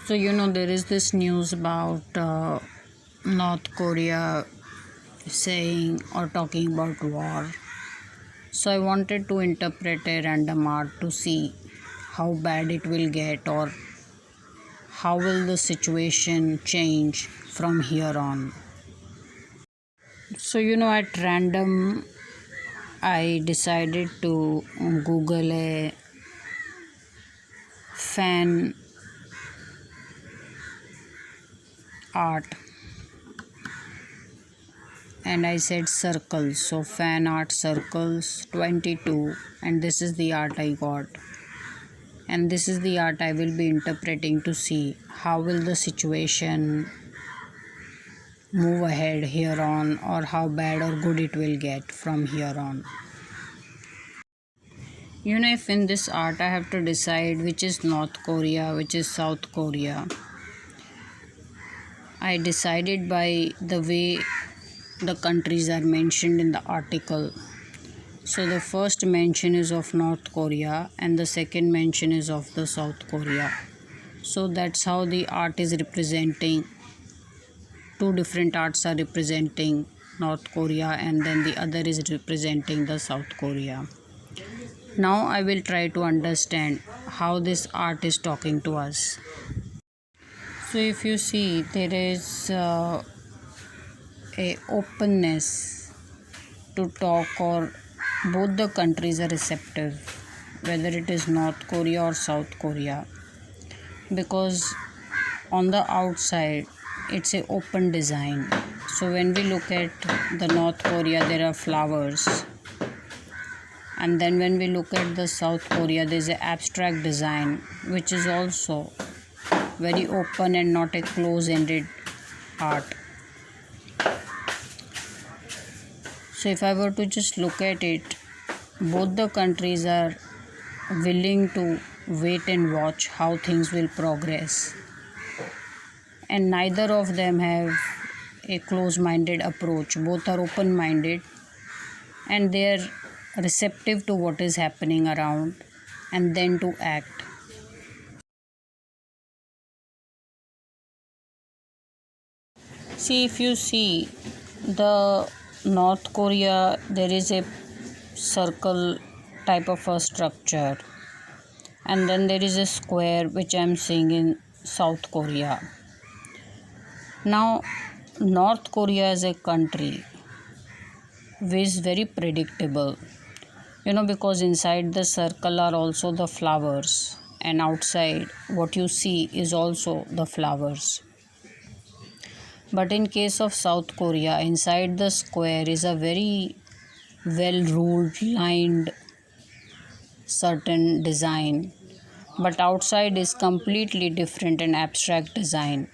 So, there is this news about North Korea saying or talking about war. So, I wanted to interpret a random art to see how bad it will get or how will the situation change from here on. So, at random, I decided to Google a fan art and I said circles. So fan art circles 22, and this is the art I got. And this is the art I will be interpreting to see how will the situation move ahead here on, or how bad or good it will get from here on. If in this art I have to decide which is North Korea, which is South Korea, I decided by the way the countries are mentioned in the article. So the first mention is of North Korea and the second mention is of the South Korea. So that's how the art is representing. Two different arts are representing North Korea and then the other is representing the South Korea. Now I will try to understand how this art is talking to us. So if you see, there is a openness to talk, or both the countries are receptive, whether it is North Korea or South Korea, because on the outside it's a open design. So when we look at the North Korea, there are flowers, and then when we look at the South Korea, there's an abstract design which is also very open and not a close-ended art. So if I were to just look at it, both the countries are willing to wait and watch how things will progress, and neither of them have a close-minded approach. Both are open-minded and they are receptive to what is happening around and then to act. See, if you see the North Korea, there is a circle type of a structure, and then there is a square which I am seeing in South Korea. Now, North Korea as a country is very predictable, because inside the circle are also the flowers, and outside what you see is also the flowers. But in case of South Korea, inside the square is a very well ruled, lined certain design, but outside is completely different and abstract design.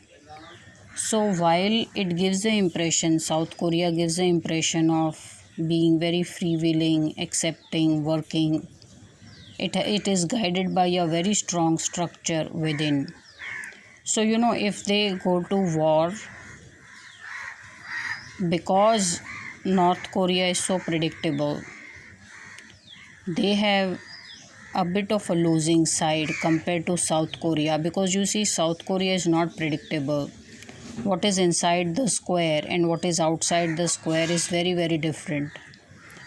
So while it gives the impression, South Korea gives the impression of being very freewheeling, accepting, working, it is guided by a very strong structure within. So if they go to war, because North Korea is so predictable, they have a bit of a losing side compared to South Korea, because you see, South Korea is not predictable. What is inside the square and what is outside the square is very, very different.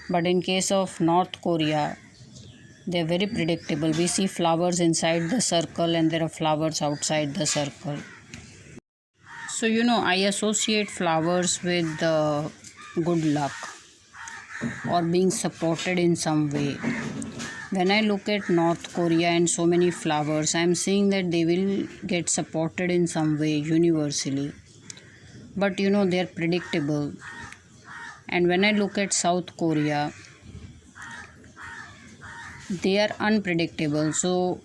But in case of North Korea, they are very predictable. We see flowers inside the circle and there are flowers outside the circle. So I associate flowers with good luck or being supported in some way. When I look at North Korea and so many flowers, I am seeing that they will get supported in some way universally. But they are predictable. And when I look at South Korea, they are unpredictable. So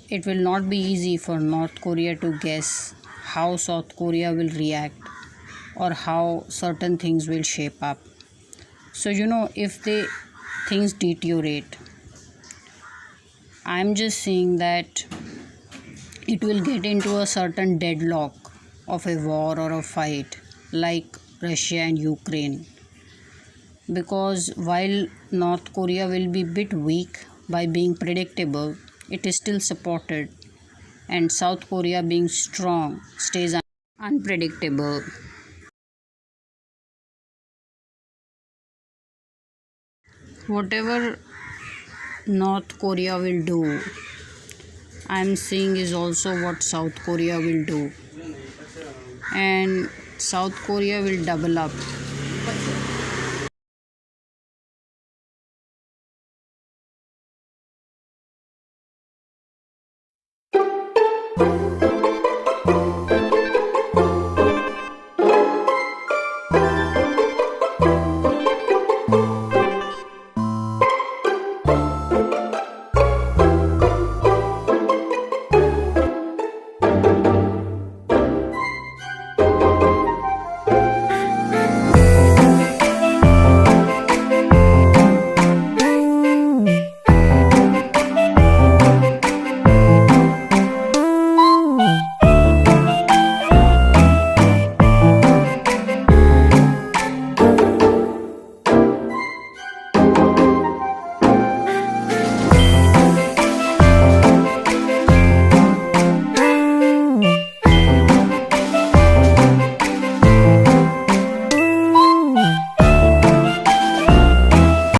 it will not be easy for North Korea to guess how South Korea will react or how certain things will shape up. So if the things deteriorate, I'm just seeing that it will get into a certain deadlock of a war or a fight like Russia and Ukraine. Because while North Korea will be bit weak by being predictable, it is still supported and South Korea being strong stays unpredictable. Whatever North Korea will do, I'm seeing is also what South Korea will do, and South Korea will double up.